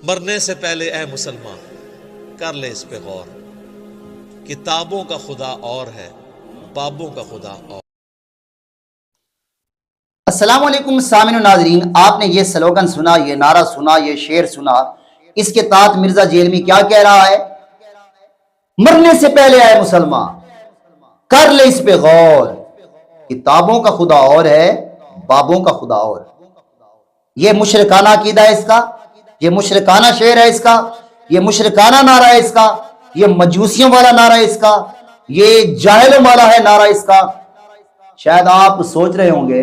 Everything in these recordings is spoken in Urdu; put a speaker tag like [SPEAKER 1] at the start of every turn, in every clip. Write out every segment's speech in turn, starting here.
[SPEAKER 1] مرنے سے پہلے اے مسلمان کر لے اس پہ غور، کتابوں کا خدا اور ہے، بابوں کا خدا اور۔
[SPEAKER 2] السلام علیکم سامعین و ناظرین، آپ نے یہ سلوگن سنا، یہ نعرہ سنا، یہ شعر سنا۔ اس کے تحت مرزا جیلمی کیا کہہ رہا ہے؟ مرنے سے پہلے اے مسلمان کر لے اس پہ غور، کتابوں کا خدا اور ہے، بابوں کا خدا اور۔ یہ مشرکانہ عقیدہ ہے اس کا، یہ مشرکانہ شعر ہے اس کا، یہ مشرکانہ نعرہ ہے اس کا، یہ مجوسیوں والا نعرہ ہے اس کا، یہ جاہلوں والا ہے نعرہ اس کا۔ شاید آپ سوچ رہے ہوں گے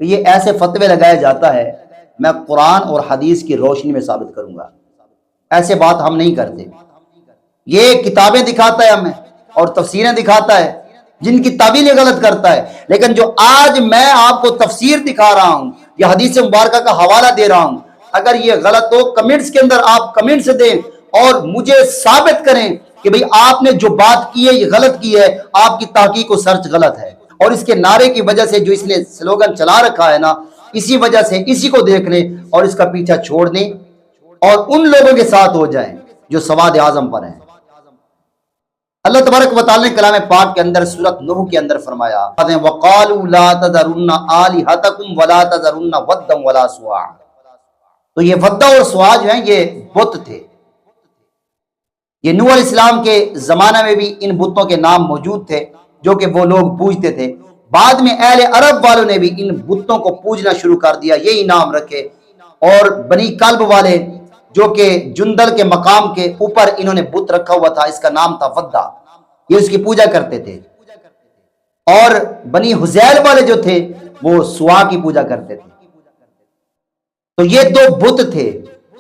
[SPEAKER 2] کہ یہ ایسے فتوے لگایا جاتا ہے، میں قرآن اور حدیث کی روشنی میں ثابت کروں گا۔ ایسے بات ہم نہیں کرتے۔ یہ کتابیں دکھاتا ہے ہمیں اور تفسیریں دکھاتا ہے جن کی تعبیریں غلط کرتا ہے، لیکن جو آج میں آپ کو تفسیر دکھا رہا ہوں یا حدیث مبارکہ کا حوالہ دے رہا ہوں، اگر یہ غلط ہو کمنٹس کے اندر آپ کمنٹس دیں اور مجھے ثابت کریں کہ بھئی آپ نے جو بات کی ہے یہ غلط کی ہے، آپ کی تحقیق و سرچ غلط ہے۔ اور اس کے نعرے کی وجہ سے جو اس نے سلوگن چلا رکھا ہے نا، اسی وجہ سے اسی کو دیکھ لیں اور اس کا پیچھا چھوڑ دیں اور ان لوگوں کے ساتھ ہو جائیں جو سواد اعظم پر ہیں۔ اللہ تبارک و تعالی نے کلام پاک کے اندر سورۃ نوح کے اندر فرمایا وَقَالُوا لَا تَذَرُنَّ آلِهَتَكُمْ وَلَا تَذَرُنَّ وَدًّا وَلَا سُوَاعًا۔ تو یہ ودا اور سوا جو ہیں یہ بت تھے۔ یہ نوح علیہ السلام کے زمانہ میں بھی ان بتوں کے نام موجود تھے جو کہ وہ لوگ پوجتے تھے۔ بعد میں اہل عرب والوں نے بھی ان بتوں کو پوجنا شروع کر دیا، یہی نام رکھے۔ اور بنی کلب والے جو کہ جندل کے مقام کے اوپر انہوں نے بت رکھا ہوا تھا، اس کا نام تھا ودا، یہ اس کی پوجا کرتے تھے۔ اور بنی حزیل والے جو تھے وہ سوا کی پوجا کرتے تھے۔ تو یہ دو بت تھے،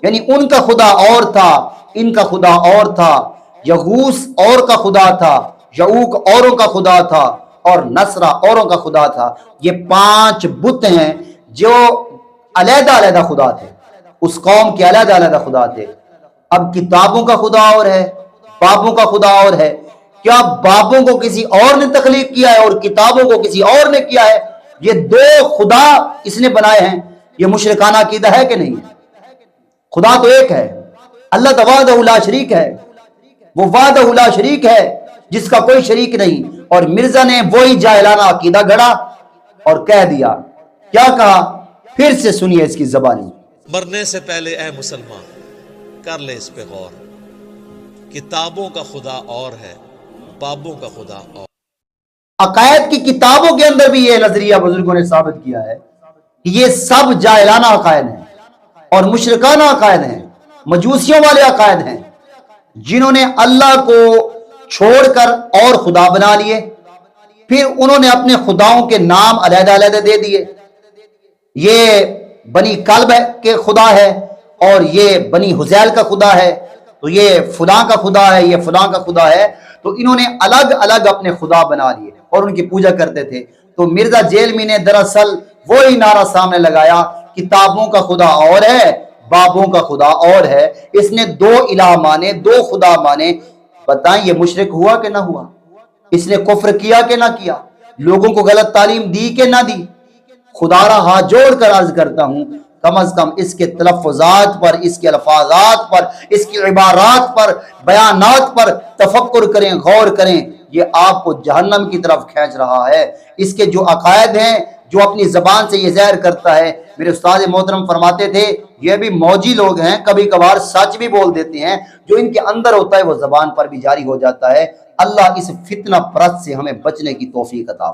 [SPEAKER 2] یعنی ان کا خدا اور تھا، ان کا خدا اور تھا۔ یغوث اور کا خدا تھا، یعوق اوروں کا خدا تھا، اور نصرہ اوروں کا خدا تھا۔ یہ 5 بت ہیں جو علیحدہ علیحدہ خدا تھے، اس قوم کے علیحدہ علیحدہ خدا تھے۔ اب کتابوں کا خدا اور ہے، بابوں کا خدا اور ہے۔ کیا بابوں کو کسی اور نے تخلیق کیا ہے اور کتابوں کو کسی اور نے کیا ہے؟ یہ 2 خدا اس نے بنائے ہیں۔ یہ مشرکانہ عقیدہ ہے کہ نہیں ہے؟ خدا تو ایک ہے، اللہ تو وحدہ لا شریک ہے، وہ وحدہ لا شریک ہے جس کا کوئی شریک نہیں۔ اور مرزا نے وہی جاہلانہ عقیدہ گڑا اور کہہ دیا، کیا کہا؟ پھر سے سنیے اس کی زبانی۔
[SPEAKER 1] مرنے سے پہلے اے مسلمان کر لے اس پہ غور، کتابوں کا خدا اور ہے، بابوں کا خدا اور۔
[SPEAKER 2] عقائد کی کتابوں کے اندر بھی یہ نظریہ بزرگوں نے ثابت کیا ہے کہ یہ سب جاہلانہ عقائد ہیں اور مشرکانہ عقائد ہیں، مجوسیوں والے عقائد ہیں، جنہوں نے اللہ کو چھوڑ کر اور خدا بنا لیے، پھر انہوں نے اپنے خداؤں کے نام علیحدہ علیحدہ دے دیے۔ یہ بنی کلب کے خدا ہے اور یہ بنی حزیل کا خدا ہے، تو یہ فلاں کا خدا ہے، یہ فلاں کا خدا ہے۔ تو انہوں نے الگ الگ اپنے خدا بنا لیے اور ان کی پوجا کرتے تھے۔ تو مرزا جیلمی نے دراصل وہی نعرہ سامنے لگایا، کتابوں کا خدا اور ہے، بابوں کا خدا اور ہے۔ اس نے 2 الہ مانے، 2 خدا مانے۔ بتائیں یہ مشرک ہوا کہ نہ ہوا؟ اس نے کفر کیا کہ نہ کیا؟ لوگوں کو غلط تعلیم دی کہ نہ دی؟ خدا را ہاتھ جوڑ کر عرض کرتا ہوں، کم از کم اس کے تلفظات پر، اس کے الفاظات پر، اس کی عبارات پر، بیانات پر تفکر کریں، غور کریں۔ یہ آپ کو جہنم کی طرف کھینچ رہا ہے۔ اس کے جو عقائد ہیں، جو اپنی زبان سے یہ ظاہر کرتا ہے، میرے استاد محترم فرماتے تھے یہ بھی موجی لوگ ہیں، کبھی کبھار سچ بھی بول دیتے ہیں، جو ان کے اندر ہوتا ہے وہ زبان پر بھی جاری ہو جاتا ہے۔ اللہ اس فتنہ پرست سے ہمیں بچنے کی توفیق عطا